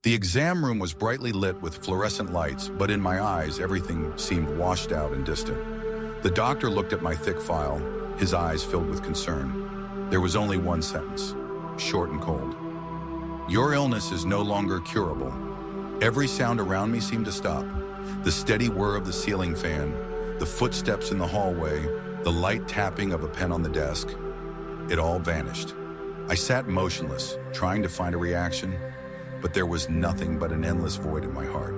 The exam room was brightly lit with fluorescent lights, but in my eyes, everything seemed washed out and distant. The doctor looked at my thick file, his eyes filled with concern. There was only one sentence, short and cold. Your illness is no longer curable. Every sound around me seemed to stop. The steady whir of the ceiling fan, the footsteps in the hallway, the light tapping of a pen on the desk. It all vanished. I sat motionless, trying to find a reaction, but there was nothing but an endless void in my heart.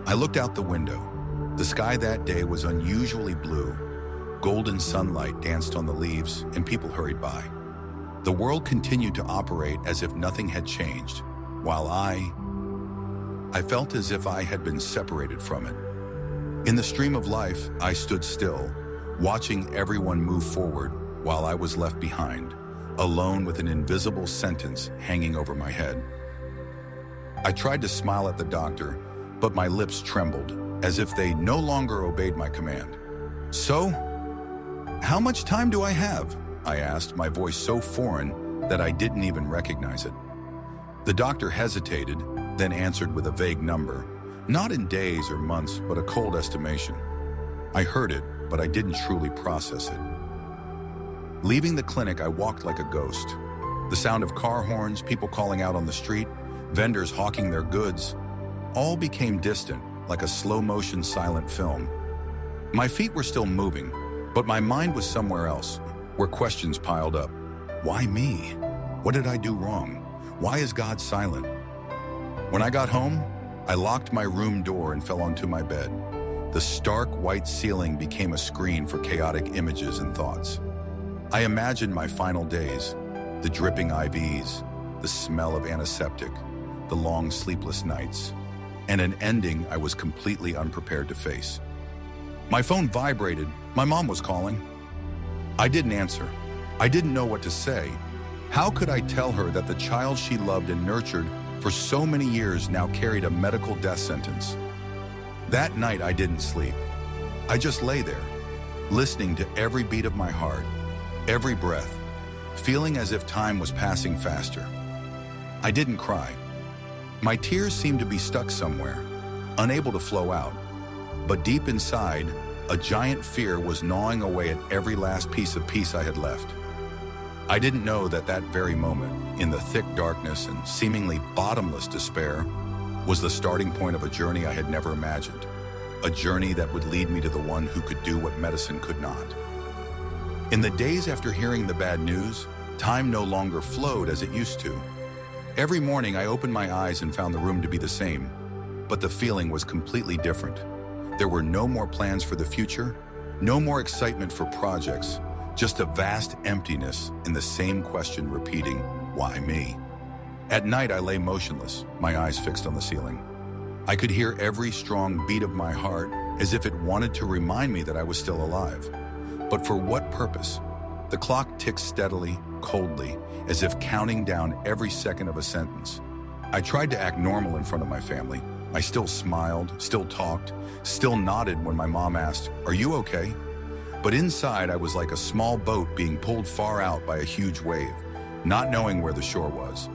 I looked out the window. The sky that day was unusually blue. Golden sunlight danced on the leaves, and people hurried by. The world continued to operate as if nothing had changed, while I felt as if I had been separated from it. In the stream of life, I stood still, watching everyone move forward while I was left behind, alone with an invisible sentence hanging over my head. I tried to smile at the doctor, but my lips trembled, as if they no longer obeyed my command. So, how much time do I have? I asked, my voice so foreign that I didn't even recognize it. The doctor hesitated, then answered with a vague number, not in days or months, but a cold estimation. I heard it, but I didn't truly process it. Leaving the clinic, I walked like a ghost. The sound of car horns, people calling out on the street, vendors hawking their goods, all became distant, like a slow-motion silent film. My feet were still moving, but my mind was somewhere else, where questions piled up. Why me? What did I do wrong? Why is God silent? When I got home, I locked my room door and fell onto my bed. The stark white ceiling became a screen for chaotic images and thoughts. I imagined my final days, the dripping IVs, the smell of antiseptic, the long sleepless nights, and an ending I was completely unprepared to face. My phone vibrated. My mom was calling. I didn't answer. I didn't know what to say. How could I tell her that the child she loved and nurtured for so many years now carried a medical death sentence? That night I didn't sleep. I just lay there, listening to every beat of my heart, every breath, feeling as if time was passing faster. I didn't cry. My tears seemed to be stuck somewhere, unable to flow out. But deep inside, a giant fear was gnawing away at every last piece of peace I had left. I didn't know that that very moment, in the thick darkness and seemingly bottomless despair, was the starting point of a journey I had never imagined. A journey that would lead me to the one who could do what medicine could not. In the days after hearing the bad news, time no longer flowed as it used to. Every morning I opened my eyes and found the room to be the same, but the feeling was completely different. There were no more plans for the future, no more excitement for projects, just a vast emptiness and the same question repeating, why me? At night I lay motionless, my eyes fixed on the ceiling. I could hear every strong beat of my heart as if it wanted to remind me that I was still alive. But for what purpose? The clock ticked steadily, coldly, as if counting down every second of a sentence. I tried to act normal in front of my family. I still smiled, still talked, still nodded when my mom asked, "Are you okay?" But inside I was like a small boat being pulled far out by a huge wave, not knowing where the shore was.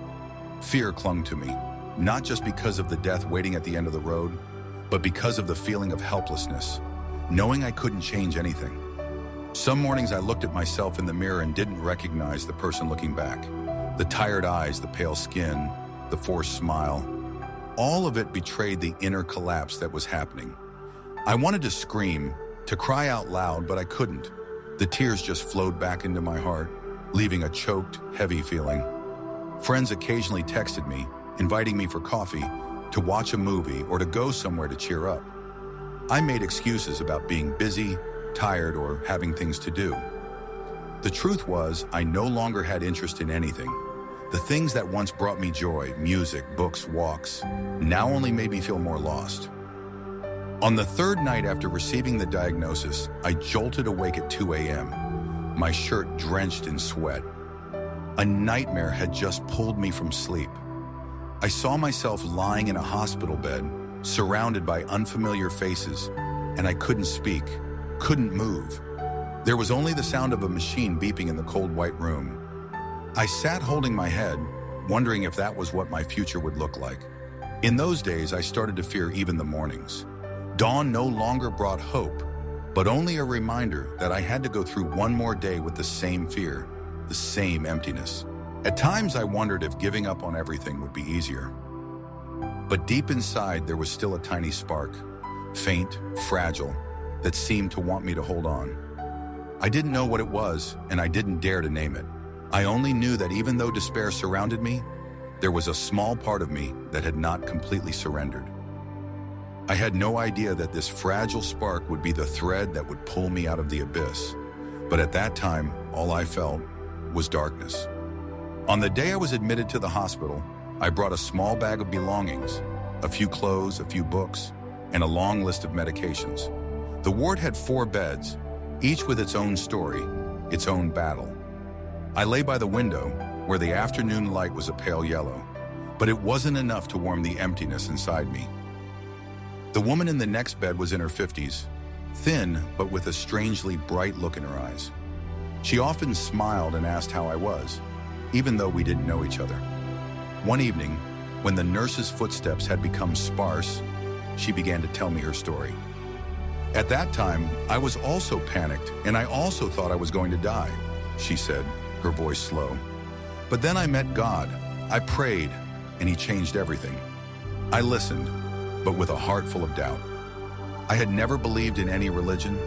Fear clung to me, not just because of the death waiting at the end of the road, but because of the feeling of helplessness, knowing I couldn't change anything. Some mornings I looked at myself in the mirror and didn't recognize the person looking back. The tired eyes, the pale skin, the forced smile. All of it betrayed the inner collapse that was happening. I wanted to scream, to cry out loud, but I couldn't. The tears just flowed back into my heart, leaving a choked, heavy feeling. Friends occasionally texted me, inviting me for coffee, to watch a movie, or to go somewhere to cheer up. I made excuses about being busy, tired, or having things to do. The truth was, I no longer had interest in anything. The things that once brought me joy, music, books, walks, now only made me feel more lost. On the third night after receiving the diagnosis, I jolted awake at 2 a.m., my shirt drenched in sweat. A nightmare had just pulled me from sleep. I saw myself lying in a hospital bed, surrounded by unfamiliar faces, and I couldn't speak, couldn't move. There was only the sound of a machine beeping in the cold white room. I sat holding my head, wondering if that was what my future would look like. In those days, I started to fear even the mornings. Dawn no longer brought hope, but only a reminder that I had to go through one more day with the same fear, the same emptiness. At times, I wondered if giving up on everything would be easier. But deep inside, there was still a tiny spark, faint, fragile, that seemed to want me to hold on. I didn't know what it was, and I didn't dare to name it. I only knew that even though despair surrounded me, there was a small part of me that had not completely surrendered. I had no idea that this fragile spark would be the thread that would pull me out of the abyss. But at that time, all I felt was darkness. On the day I was admitted to the hospital, I brought a small bag of belongings, a few clothes, a few books, and a long list of medications. The ward had 4 beds, each with its own story, its own battle. I lay by the window, where the afternoon light was a pale yellow, but it wasn't enough to warm the emptiness inside me. The woman in the next bed was in her 50s, thin but with a strangely bright look in her eyes. She often smiled and asked how I was, even though we didn't know each other. One evening, when the nurse's footsteps had become sparse, she began to tell me her story. At that time, I was also panicked, and I also thought I was going to die, she said, her voice slow. But then I met God. I prayed, and He changed everything. I listened, but with a heart full of doubt. I had never believed in any religion,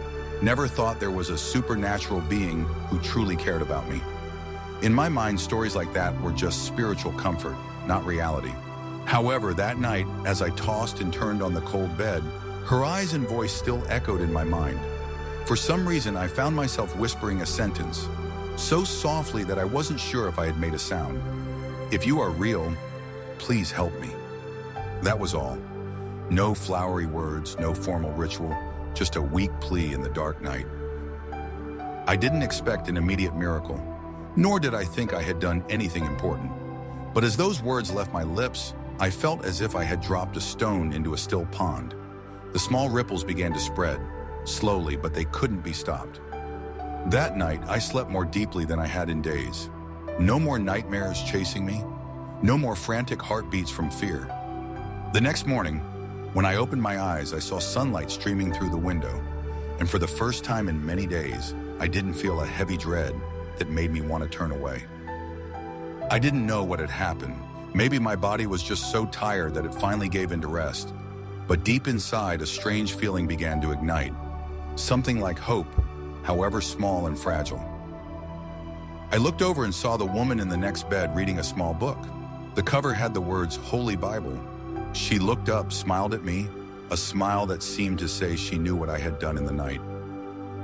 never thought there was a supernatural being who truly cared about me. In my mind, stories like that were just spiritual comfort, not reality. However, that night, as I tossed and turned on the cold bed, her eyes and voice still echoed in my mind. For some reason, I found myself whispering a sentence, so softly that I wasn't sure if I had made a sound. If you are real, please help me. That was all. No flowery words, no formal ritual, just a weak plea in the dark night. I didn't expect an immediate miracle, nor did I think I had done anything important. But as those words left my lips, I felt as if I had dropped a stone into a still pond. The small ripples began to spread, slowly, but they couldn't be stopped. That night, I slept more deeply than I had in days. No more nightmares chasing me, no more frantic heartbeats from fear. The next morning, when I opened my eyes, I saw sunlight streaming through the window, and for the first time in many days, I didn't feel a heavy dread that made me want to turn away. I didn't know what had happened. Maybe my body was just so tired that it finally gave in to rest. But deep inside, a strange feeling began to ignite. Something like hope, however small and fragile. I looked over and saw the woman in the next bed reading a small book. The cover had the words Holy Bible. She looked up, smiled at me, a smile that seemed to say she knew what I had done in the night.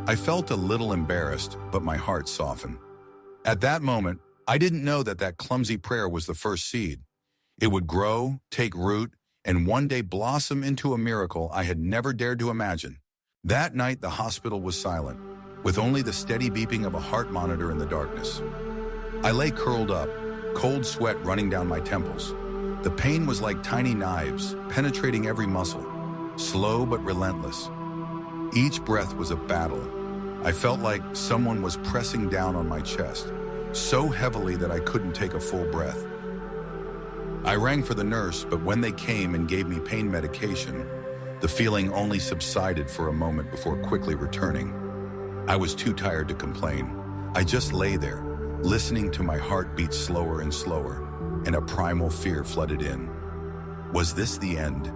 I felt a little embarrassed, but my heart softened. At that moment, I didn't know that that clumsy prayer was the first seed. It would grow, take root, and one day blossom into a miracle I had never dared to imagine. That night, the hospital was silent, with only the steady beeping of a heart monitor in the darkness. I lay curled up, cold sweat running down my temples. The pain was like tiny knives, penetrating every muscle, slow but relentless. Each breath was a battle. I felt like someone was pressing down on my chest, so heavily that I couldn't take a full breath. I rang for the nurse, but when they came and gave me pain medication, the feeling only subsided for a moment before quickly returning. I was too tired to complain. I just lay there, listening to my heart beat slower and slower, and a primal fear flooded in. Was this the end?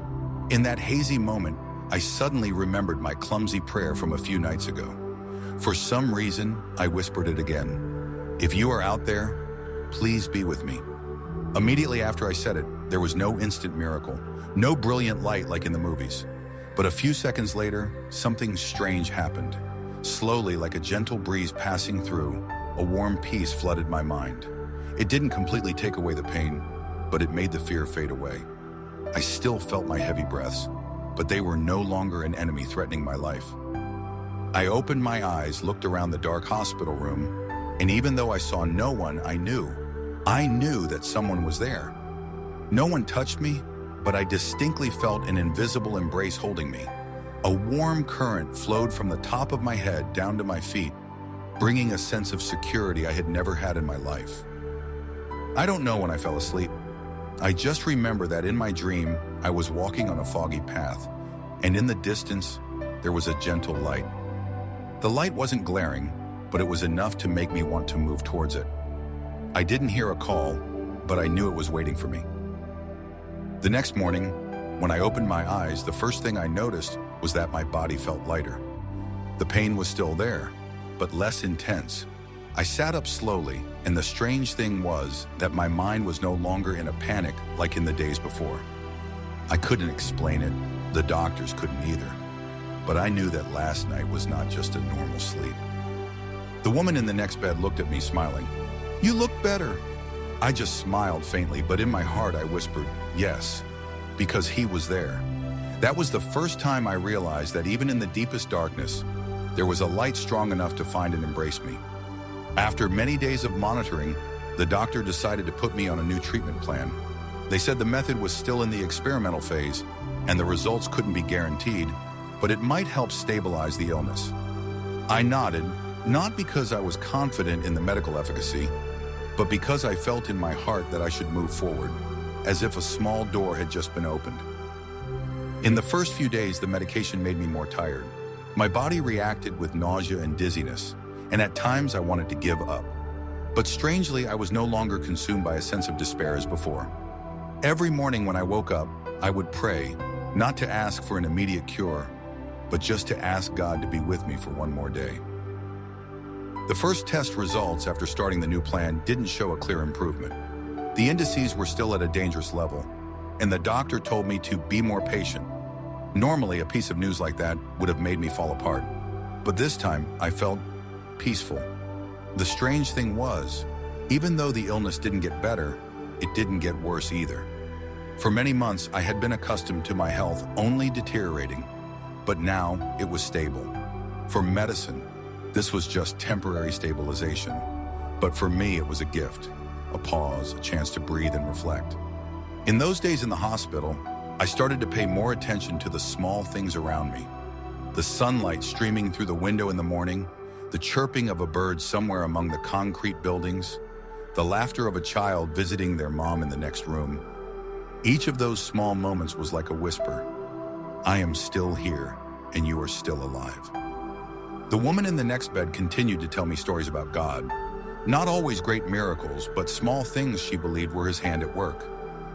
In that hazy moment, I suddenly remembered my clumsy prayer from a few nights ago. For some reason, I whispered it again. If you are out there, please be with me. Immediately after I said it, there was no instant miracle, no brilliant light like in the movies. But a few seconds later, something strange happened. Slowly, like a gentle breeze passing through, a warm peace flooded my mind. It didn't completely take away the pain, but it made the fear fade away. I still felt my heavy breaths, but they were no longer an enemy threatening my life. I opened my eyes, looked around the dark hospital room, and even though I saw no one, I knew that someone was there. No one touched me, but I distinctly felt an invisible embrace holding me. A warm current flowed from the top of my head down to my feet, bringing a sense of security I had never had in my life. I don't know when I fell asleep. I just remember that in my dream, I was walking on a foggy path, and in the distance, there was a gentle light. The light wasn't glaring, but it was enough to make me want to move towards it. I didn't hear a call, but I knew it was waiting for me. The next morning, when I opened my eyes, the first thing I noticed was that my body felt lighter. The pain was still there, but less intense. I sat up slowly, and the strange thing was that my mind was no longer in a panic like in the days before. I couldn't explain it, the doctors couldn't either, but I knew that last night was not just a normal sleep. The woman in the next bed looked at me smiling. "You look better." I just smiled faintly, but in my heart I whispered, "Yes," because he was there. That was the first time I realized that even in the deepest darkness, there was a light strong enough to find and embrace me. After many days of monitoring, the doctor decided to put me on a new treatment plan. They said the method was still in the experimental phase and the results couldn't be guaranteed, but it might help stabilize the illness. I nodded, not because I was confident in the medical efficacy, but because I felt in my heart that I should move forward, as if a small door had just been opened. In the first few days, the medication made me more tired. My body reacted with nausea and dizziness, and at times I wanted to give up. But strangely, I was no longer consumed by a sense of despair as before. Every morning when I woke up, I would pray, not to ask for an immediate cure, but just to ask God to be with me for one more day. The first test results after starting the new plan didn't show a clear improvement. The indices were still at a dangerous level, and the doctor told me to be more patient. Normally, a piece of news like that would have made me fall apart, but this time I felt peaceful. The strange thing was, even though the illness didn't get better, it didn't get worse either. For many months, I had been accustomed to my health only deteriorating, but now it was stable. For medicine, this was just temporary stabilization, but for me it was a gift, a pause, a chance to breathe and reflect. In those days in the hospital, I started to pay more attention to the small things around me. The sunlight streaming through the window in the morning, the chirping of a bird somewhere among the concrete buildings, the laughter of a child visiting their mom in the next room. Each of those small moments was like a whisper. I am still here, and you are still alive. The woman in the next bed continued to tell me stories about God. Not always great miracles, but small things she believed were his hand at work.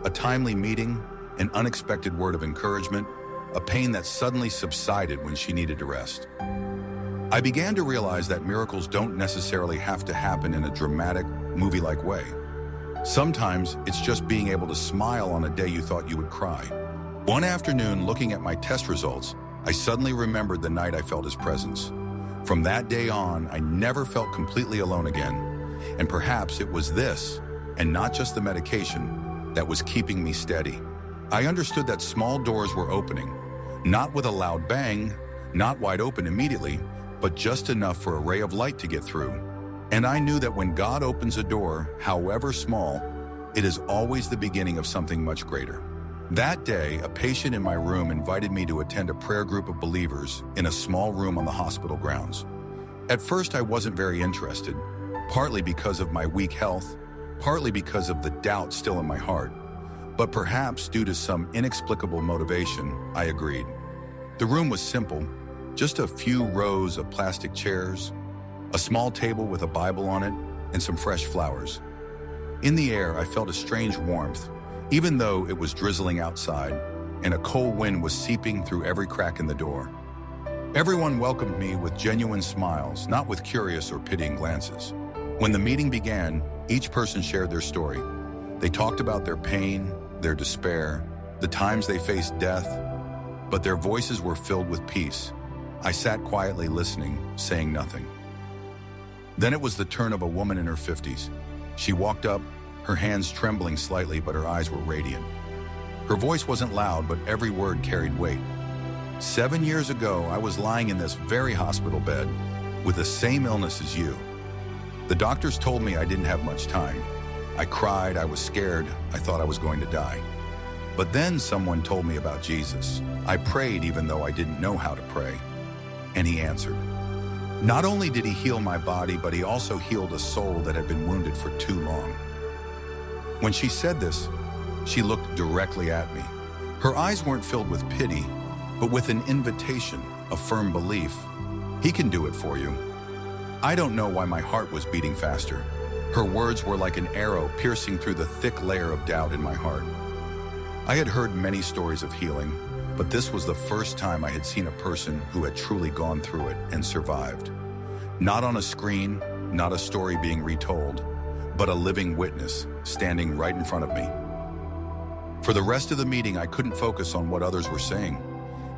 A timely meeting, an unexpected word of encouragement, a pain that suddenly subsided when she needed to rest. I began to realize that miracles don't necessarily have to happen in a dramatic, movie-like way. Sometimes it's just being able to smile on a day you thought you would cry. One afternoon, looking at my test results, I suddenly remembered the night I felt his presence. From that day on, I never felt completely alone again, and perhaps it was this, and not just the medication, that was keeping me steady. I understood that small doors were opening, not with a loud bang, not wide open immediately, but just enough for a ray of light to get through. And I knew that when God opens a door, however small, it is always the beginning of something much greater. That day, a patient in my room invited me to attend a prayer group of believers in a small room on the hospital grounds. At first, I wasn't very interested, partly because of my weak health, partly because of the doubt still in my heart. But perhaps due to some inexplicable motivation, I agreed. The room was simple, just a few rows of plastic chairs, a small table with a Bible on it, and some fresh flowers. In the air, I felt a strange warmth, even though it was drizzling outside, and a cold wind was seeping through every crack in the door. Everyone welcomed me with genuine smiles, not with curious or pitying glances. When the meeting began, each person shared their story. They talked about their pain, their despair, the times they faced death, but their voices were filled with peace. I sat quietly listening, saying nothing. Then it was the turn of a woman in her 50s. She walked up, her hands trembling slightly, but her eyes were radiant. Her voice wasn't loud, but every word carried weight. 7 years ago, I was lying in this very hospital bed with the same illness as you. The doctors told me I didn't have much time. I cried, I was scared, I thought I was going to die. But then someone told me about Jesus. I prayed even though I didn't know how to pray. And he answered. Not only did he heal my body, but he also healed a soul that had been wounded for too long. When she said this, She looked directly at me. Her eyes weren't filled with pity, but with an invitation, a firm belief. He can do it for you. I don't know why my heart was beating faster. Her words were like an arrow piercing through the thick layer of doubt in my heart. I had heard many stories of healing, but this was the first time I had seen a person who had truly gone through it and survived. Not on a screen, not a story being retold, but a living witness standing right in front of me. For the rest of the meeting, I couldn't focus on what others were saying.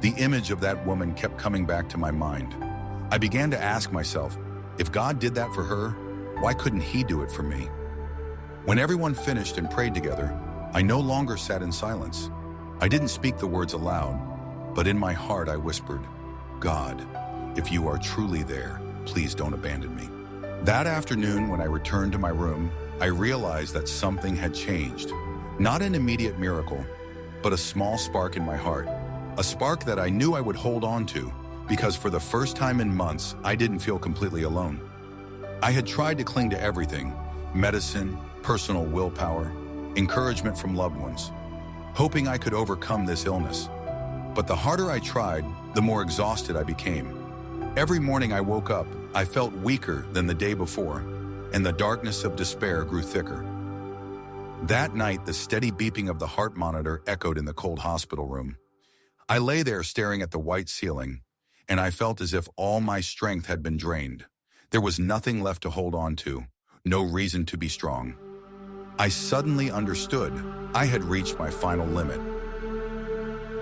The image of that woman kept coming back to my mind. I began to ask myself, if God did that for her, why couldn't He do it for me? When everyone finished and prayed together, I no longer sat in silence. I didn't speak the words aloud, but in my heart I whispered, God, if you are truly there, please don't abandon me. That afternoon, when I returned to my room, I realized that something had changed. Not an immediate miracle, but a small spark in my heart. A spark that I knew I would hold on to, because for the first time in months, I didn't feel completely alone. I had tried to cling to everything: medicine, personal willpower, encouragement from loved ones, hoping I could overcome this illness. But the harder I tried, the more exhausted I became. Every morning I woke up, I felt weaker than the day before, and the darkness of despair grew thicker. That night, the steady beeping of the heart monitor echoed in the cold hospital room. I lay there staring at the white ceiling, and I felt as if all my strength had been drained. There was nothing left to hold on to, no reason to be strong. I suddenly understood I had reached my final limit.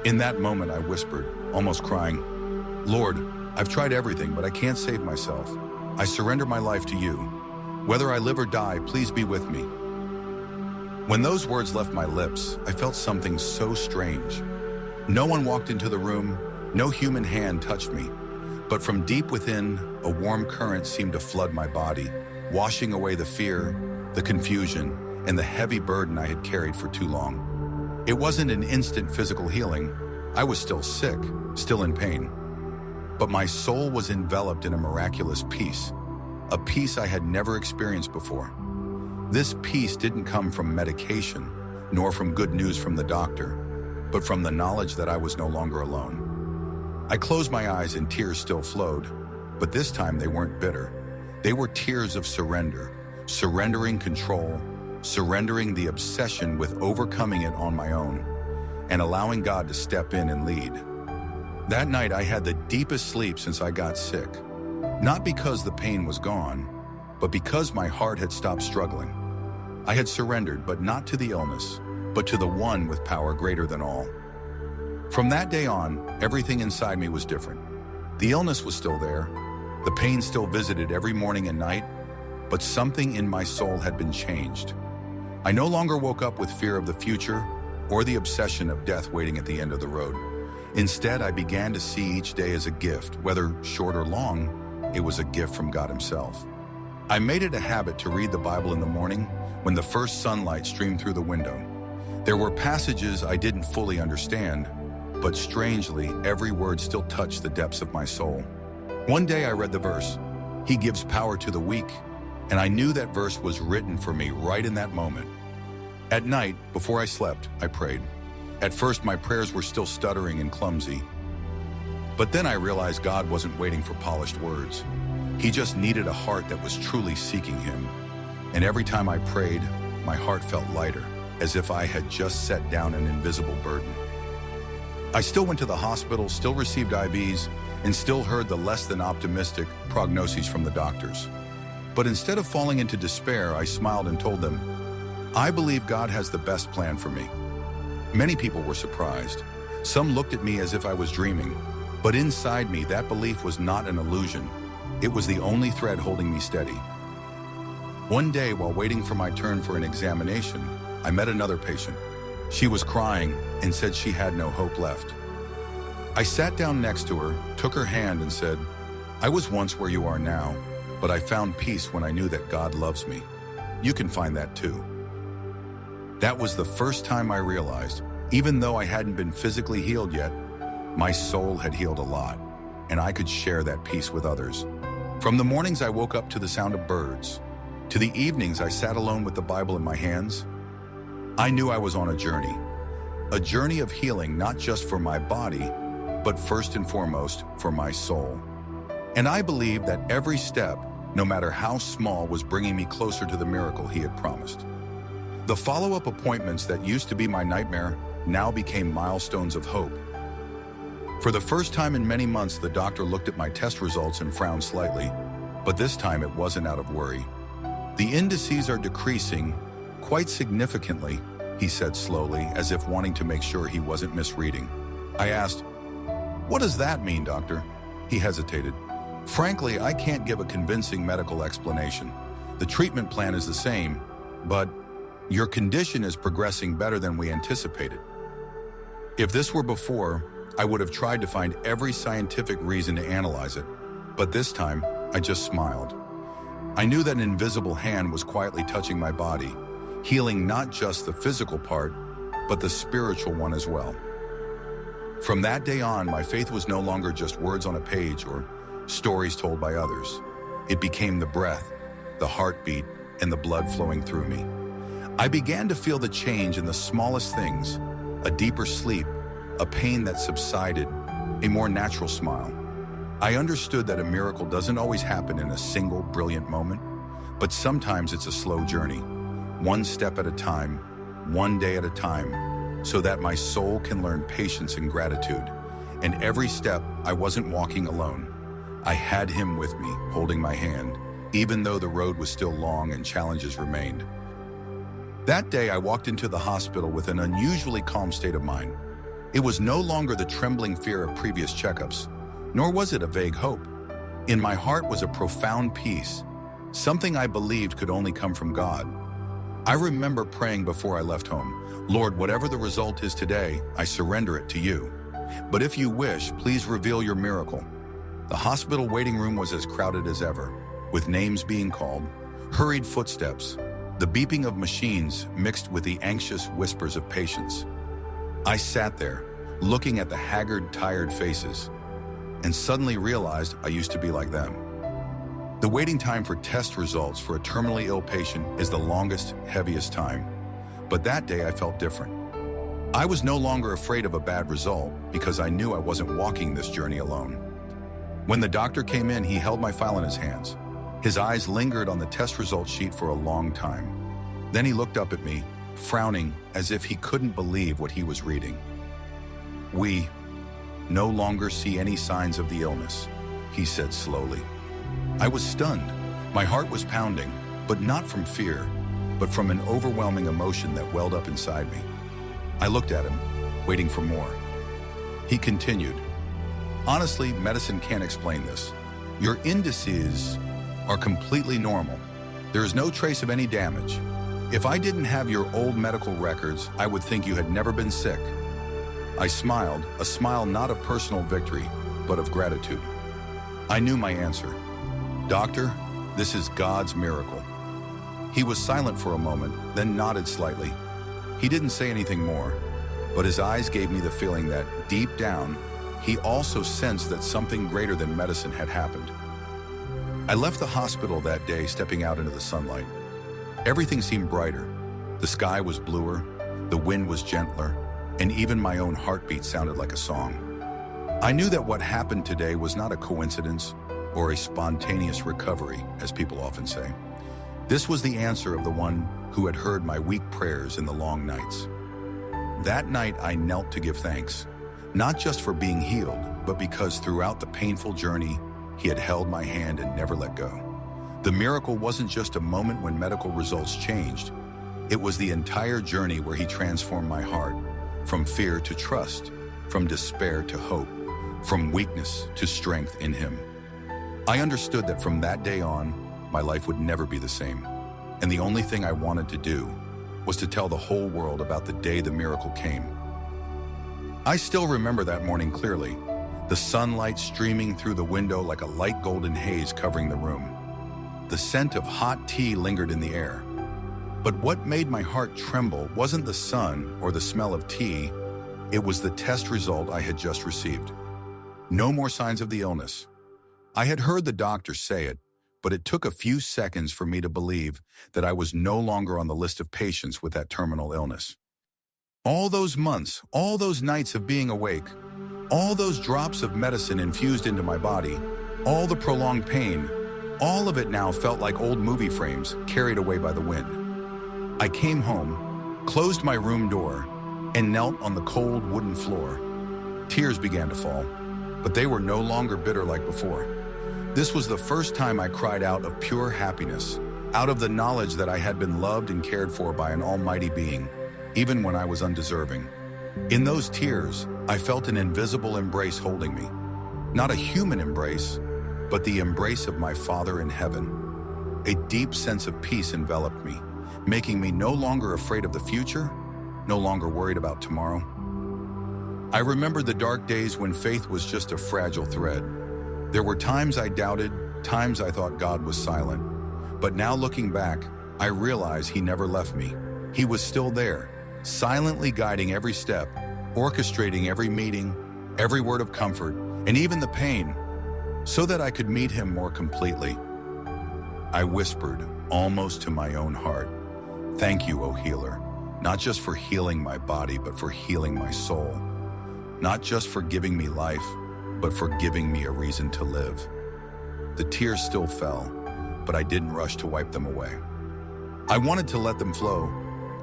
In that moment, I whispered, almost crying, Lord, I've tried everything, but I can't save myself. I surrender my life to you. Whether I live or die, please be with me. When those words left my lips, I felt something so strange. No one walked into the room, no human hand touched me. But from deep within, a warm current seemed to flood my body, washing away the fear, the confusion, and the heavy burden I had carried for too long. It wasn't an instant physical healing. I was still sick, still in pain. But my soul was enveloped in a miraculous peace, a peace I had never experienced before. This peace didn't come from medication, nor from good news from the doctor, but from the knowledge that I was no longer alone. I closed my eyes and tears still flowed, but this time they weren't bitter. They were tears of surrender, surrendering control, surrendering the obsession with overcoming it on my own, and allowing God to step in and lead. That night I had the deepest sleep since I got sick, not because the pain was gone, but because my heart had stopped struggling. I had surrendered, but not to the illness, but to the one with power greater than all. From that day on, everything inside me was different. The illness was still there, the pain still visited every morning and night, but something in my soul had been changed. I no longer woke up with fear of the future or the obsession of death waiting at the end of the road. Instead, I began to see each day as a gift. Whether short or long, it was a gift from God Himself. I made it a habit to read the Bible in the morning when the first sunlight streamed through the window. There were passages I didn't fully understand, but strangely, every word still touched the depths of my soul. One day I read the verse, "He gives power to the weak," and I knew that verse was written for me right in that moment. At night, before I slept, I prayed. At first, my prayers were still stuttering and clumsy. But then I realized God wasn't waiting for polished words. He just needed a heart that was truly seeking Him. And every time I prayed, my heart felt lighter, as if I had just set down an invisible burden. I still went to the hospital, still received IVs, and still heard the less than optimistic prognoses from the doctors. But instead of falling into despair, I smiled and told them, I believe God has the best plan for me. Many people were surprised. Some looked at me as if I was dreaming, but inside me, that belief was not an illusion. It was the only thread holding me steady. One day, while waiting for my turn for an examination, I met another patient. She was crying and said she had no hope left. I sat down next to her, took her hand and said, I was once where you are now, but I found peace when I knew that God loves me. You can find that too. That was the first time I realized, even though I hadn't been physically healed yet, my soul had healed a lot, and I could share that peace with others. From the mornings I woke up to the sound of birds, to the evenings I sat alone with the Bible in my hands, I knew I was on a journey of healing, not just for my body, but first and foremost for my soul. And I believed that every step, no matter how small, was bringing me closer to the miracle he had promised. The follow-up appointments that used to be my nightmare now became milestones of hope. For the first time in many months, the doctor looked at my test results and frowned slightly, but this time it wasn't out of worry. The indices are decreasing quite significantly, he said slowly, as if wanting to make sure he wasn't misreading. I asked, "What does that mean, doctor?" He hesitated. "Frankly, I can't give a convincing medical explanation. The treatment plan is the same, but your condition is progressing better than we anticipated." If this were before, I would have tried to find every scientific reason to analyze it, but this time, I just smiled. I knew that an invisible hand was quietly touching my body, healing not just the physical part, but the spiritual one as well. From that day on, my faith was no longer just words on a page or stories told by others. It became the breath, the heartbeat, and the blood flowing through me. I began to feel the change in the smallest things: a deeper sleep, a pain that subsided, a more natural smile. I understood that a miracle doesn't always happen in a single brilliant moment, but sometimes it's a slow journey, one step at a time, one day at a time, so that my soul can learn patience and gratitude. And every step, I wasn't walking alone. I had him with me, holding my hand, even though the road was still long and challenges remained. That day, I walked into the hospital with an unusually calm state of mind. It was no longer the trembling fear of previous checkups, nor was it a vague hope. In my heart was a profound peace, something I believed could only come from God. I remember praying before I left home, "Lord, whatever the result is today, I surrender it to you. But if you wish, please reveal your miracle." The hospital waiting room was as crowded as ever, with names being called, hurried footsteps, the beeping of machines mixed with the anxious whispers of patients. I sat there, looking at the haggard, tired faces, and suddenly realized I used to be like them. The waiting time for test results for a terminally ill patient is the longest, heaviest time. But that day I felt different. I was no longer afraid of a bad result because I knew I wasn't walking this journey alone. When the doctor came in, he held my file in his hands. His eyes lingered on the test result sheet for a long time. Then he looked up at me, frowning as if he couldn't believe what he was reading. "We no longer see any signs of the illness," he said slowly. I was stunned. My heart was pounding, but not from fear, but from an overwhelming emotion that welled up inside me. I looked at him, waiting for more. He continued, "Honestly, medicine can't explain this. Your indices are completely normal. There is no trace of any damage. If I didn't have your old medical records, I would think you had never been sick." I smiled, a smile not of personal victory, but of gratitude. I knew my answer. "Doctor, this is God's miracle." He was silent for a moment, then nodded slightly. He didn't say anything more, but his eyes gave me the feeling that, deep down, he also sensed that something greater than medicine had happened. I left the hospital that day, stepping out into the sunlight. Everything seemed brighter. The sky was bluer, the wind was gentler, and even my own heartbeat sounded like a song. I knew that what happened today was not a coincidence or a spontaneous recovery, as people often say. This was the answer of the one who had heard my weak prayers in the long nights. That night, I knelt to give thanks, not just for being healed, but because throughout the painful journey, he had held my hand and never let go. The miracle wasn't just a moment when medical results changed. It was the entire journey where he transformed my heart, from fear to trust, from despair to hope, from weakness to strength in him. I understood that from that day on, my life would never be the same. And the only thing I wanted to do was to tell the whole world about the day the miracle came. I still remember that morning clearly, the sunlight streaming through the window like a light golden haze covering the room. The scent of hot tea lingered in the air. But what made my heart tremble wasn't the sun or the smell of tea, it was the test result I had just received. No more signs of the illness. I had heard the doctor say it, but it took a few seconds for me to believe that I was no longer on the list of patients with that terminal illness. All those months, all those nights of being awake, all those drops of medicine infused into my body, all the prolonged pain, all of it now felt like old movie frames carried away by the wind. I came home, closed my room door, and knelt on the cold wooden floor. Tears began to fall, but they were no longer bitter like before. This was the first time I cried out of pure happiness, out of the knowledge that I had been loved and cared for by an almighty being, even when I was undeserving. In those tears, I felt an invisible embrace holding me. Not a human embrace, but the embrace of my Father in heaven. A deep sense of peace enveloped me, making me no longer afraid of the future, no longer worried about tomorrow. I remember the dark days when faith was just a fragile thread. There were times I doubted, times I thought God was silent. But now looking back, I realize He never left me. He was still there, silently guiding every step, orchestrating every meeting, every word of comfort, and even the pain, so that I could meet Him more completely. I whispered, almost to my own heart, "Thank you, O healer, not just for healing my body, but for healing my soul. Not just for giving me life, but for giving me a reason to live." The tears still fell, but I didn't rush to wipe them away. I wanted to let them flow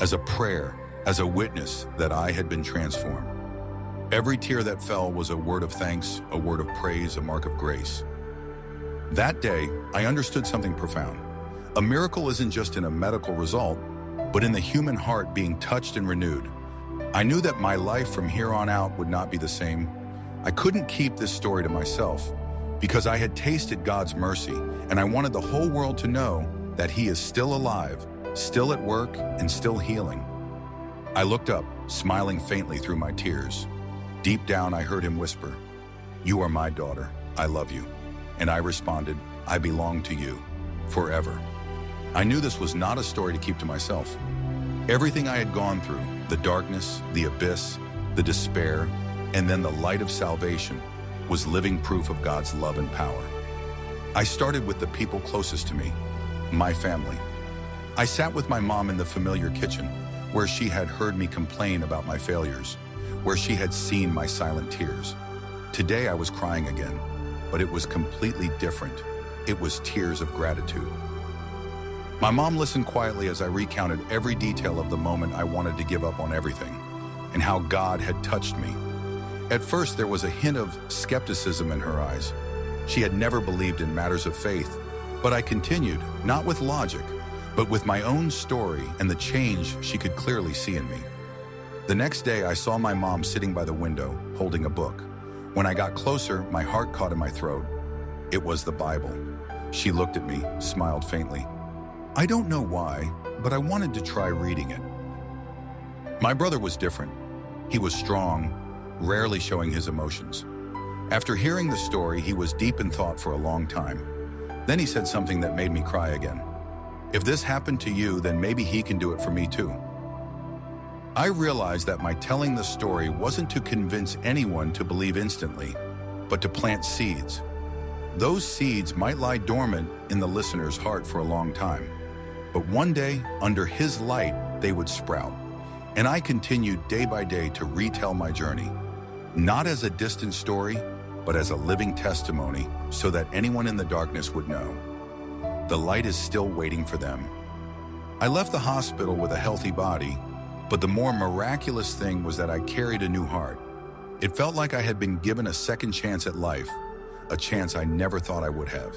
as a prayer, as a witness that I had been transformed. Every tear that fell was a word of thanks, a word of praise, a mark of grace. That day, I understood something profound. A miracle isn't just in a medical result, but in the human heart being touched and renewed. I knew that my life from here on out would not be the same. I couldn't keep this story to myself because I had tasted God's mercy, and I wanted the whole world to know that He is still alive, still at work, and still healing. I looked up, smiling faintly through my tears. Deep down, I heard Him whisper, "You are my daughter. I love you." And I responded, "I belong to you, forever." I knew this was not a story to keep to myself. Everything I had gone through, the darkness, the abyss, the despair, and then the light of salvation, was living proof of God's love and power. I started with the people closest to me, my family. I sat with my mom in the familiar kitchen, where she had heard me complain about my failures, where she had seen my silent tears. Today I was crying again, but it was completely different. It was tears of gratitude. My mom listened quietly as I recounted every detail of the moment I wanted to give up on everything, and how God had touched me. At first, there was a hint of skepticism in her eyes. She had never believed in matters of faith, but I continued, not with logic, but with my own story and the change she could clearly see in me. The next day, I saw my mom sitting by the window, holding a book. When I got closer, my heart caught in my throat. It was the Bible. She looked at me, smiled faintly. I don't know why, but I wanted to try reading it. My brother was different. He was strong, rarely showing his emotions. After hearing the story, he was deep in thought for a long time. Then he said something that made me cry again. If this happened to you, then maybe He can do it for me too. I realized that my telling the story wasn't to convince anyone to believe instantly, but to plant seeds. Those seeds might lie dormant in the listener's heart for a long time, but one day, under His light, they would sprout. And I continued day by day to retell my journey, not as a distant story, but as a living testimony, so that anyone in the darkness would know the light is still waiting for them. I left the hospital with a healthy body, but the more miraculous thing was that I carried a new heart. It felt like I had been given a second chance at life, a chance I never thought I would have.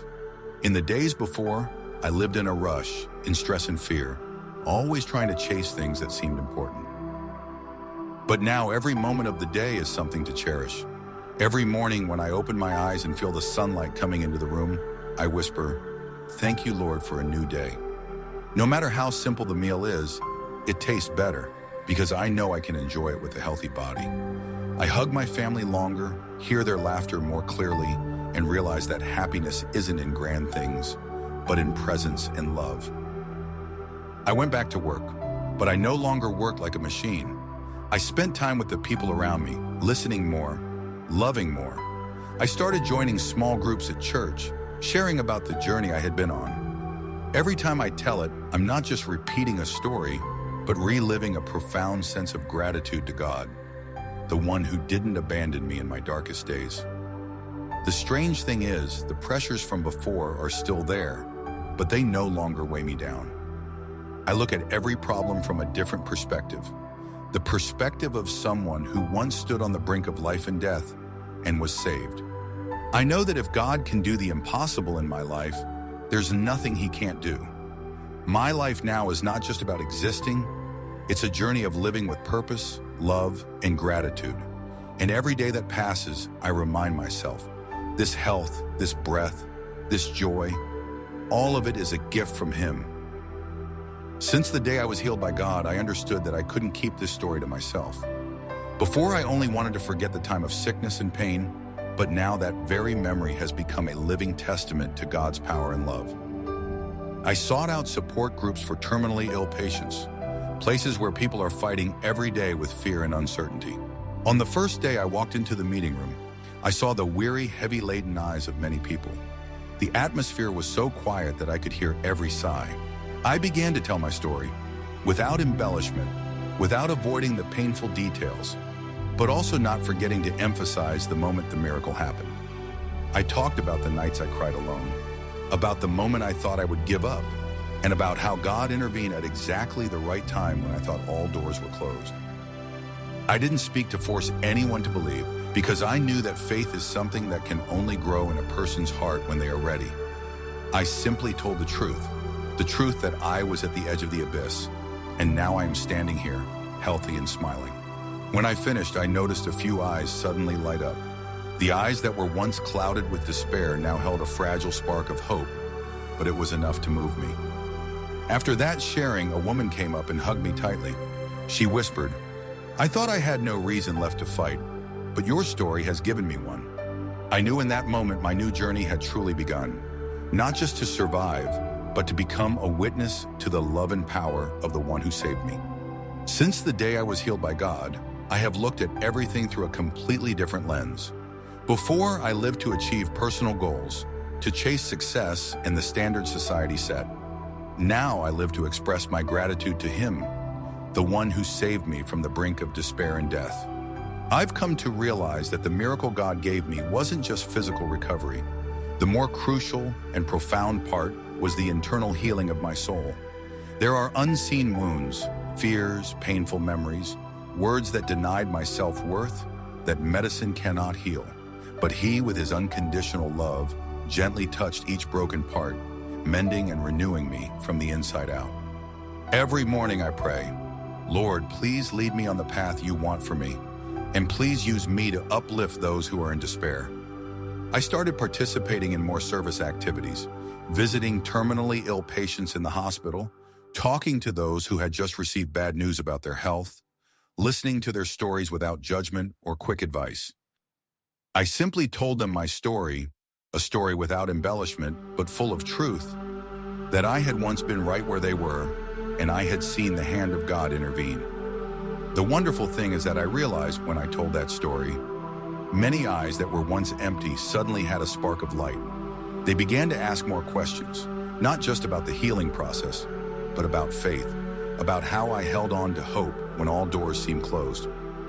In the days before, I lived in a rush, in stress and fear, always trying to chase things that seemed important. But now every moment of the day is something to cherish. Every morning when I open my eyes and feel the sunlight coming into the room, I whisper, "Thank you, Lord, for a new day." No matter how simple the meal is, it tastes better because I know I can enjoy it with a healthy body. I hug my family longer, hear their laughter more clearly, and realize that happiness isn't in grand things, but in presence and love. I went back to work, but I no longer worked like a machine. I spent time with the people around me, listening more, loving more. I started joining small groups at church, sharing about the journey I had been on. Every time I tell it, I'm not just repeating a story, but reliving a profound sense of gratitude to God, the one who didn't abandon me in my darkest days. The strange thing is, the pressures from before are still there, but they no longer weigh me down. I look at every problem from a different perspective, the perspective of someone who once stood on the brink of life and death and was saved. I know that if God can do the impossible in my life, there's nothing He can't do. My life now is not just about existing, it's a journey of living with purpose, love, and gratitude. And every day that passes, I remind myself, this health, this breath, this joy, all of it is a gift from Him. Since the day I was healed by God, I understood that I couldn't keep this story to myself. Before, I only wanted to forget the time of sickness and pain, but now that very memory has become a living testament to God's power and love. I sought out support groups for terminally ill patients, places where people are fighting every day with fear and uncertainty. On the first day I walked into the meeting room, I saw the weary, heavy-laden eyes of many people. The atmosphere was so quiet that I could hear every sigh. I began to tell my story, without embellishment, without avoiding the painful details, but also not forgetting to emphasize the moment the miracle happened. I talked about the nights I cried alone, about the moment I thought I would give up, and about how God intervened at exactly the right time when I thought all doors were closed. I didn't speak to force anyone to believe, because I knew that faith is something that can only grow in a person's heart when they are ready. I simply told the truth that I was at the edge of the abyss, and now I am standing here, healthy and smiling. When I finished, I noticed a few eyes suddenly light up. The eyes that were once clouded with despair now held a fragile spark of hope, but it was enough to move me. After that sharing, a woman came up and hugged me tightly. She whispered, "I thought I had no reason left to fight, but your story has given me one." I knew in that moment my new journey had truly begun, not just to survive, but to become a witness to the love and power of the one who saved me. Since the day I was healed by God, I have looked at everything through a completely different lens. Before, I lived to achieve personal goals, to chase success and the standards society set. Now I live to express my gratitude to Him, the one who saved me from the brink of despair and death. I've come to realize that the miracle God gave me wasn't just physical recovery. The more crucial and profound part was the internal healing of my soul. There are unseen wounds, fears, painful memories, words that denied my self-worth that medicine cannot heal. But He, with His unconditional love, gently touched each broken part, mending and renewing me from the inside out. Every morning I pray, "Lord, please lead me on the path You want for me, and please use me to uplift those who are in despair." I started participating in more service activities, visiting terminally ill patients in the hospital, talking to those who had just received bad news about their health, listening to their stories without judgment or quick advice. I simply told them my story, a story without embellishment, but full of truth, that I had once been right where they were, and I had seen the hand of God intervene. The wonderful thing is that I realized when I told that story, many eyes that were once empty suddenly had a spark of light. They began to ask more questions, not just about the healing process, but about faith, about how I held on to hope when all doors seemed closed.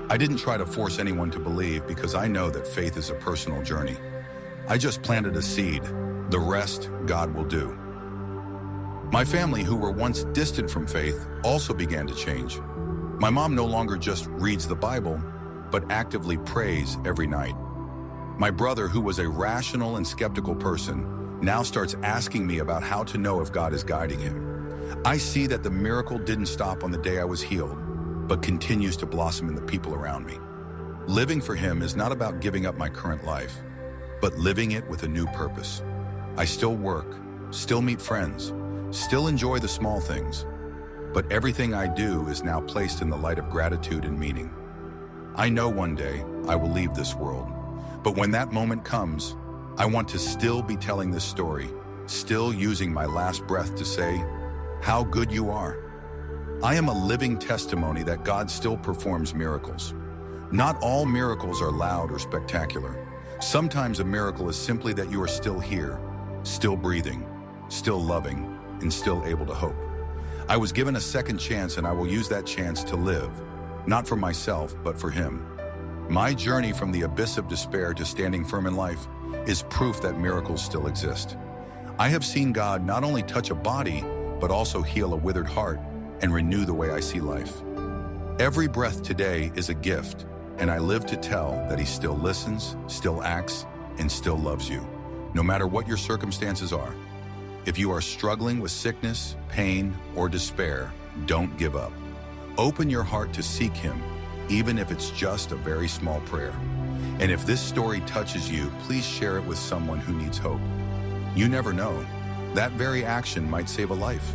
I didn't try to force anyone to believe because I know that faith is a personal journey. I just planted a seed. The rest, God will do. My family, who were once distant from faith, also began to change. My mom no longer just reads the Bible, but actively prays every night. My brother, who was a rational and skeptical person, now starts asking me about how to know if God is guiding him. I see that the miracle didn't stop on the day I was healed, but continues to blossom in the people around me. Living for Him is not about giving up my current life, but living it with a new purpose. I still work, still meet friends, still enjoy the small things, but everything I do is now placed in the light of gratitude and meaning. I know one day I will leave this world, but when that moment comes, I want to still be telling this story, still using my last breath to say, "How good You are." I am a living testimony that God still performs miracles. Not all miracles are loud or spectacular. Sometimes a miracle is simply that you are still here, still breathing, still loving, and still able to hope. I was given a second chance, and I will use that chance to live, not for myself, but for him. My journey from the abyss of despair to standing firm in life is proof that miracles still exist. I have seen God not only touch a body, but also heal a withered heart and renew the way I see life. Every breath today is a gift, and I live to tell that he still listens, still acts, and still loves you, no matter what your circumstances are. If you are struggling with sickness, pain, or despair, don't give up. Open your heart to seek him, even if it's just a very small prayer. And if this story touches you, please share it with someone who needs hope. You never know. That very action might save a life.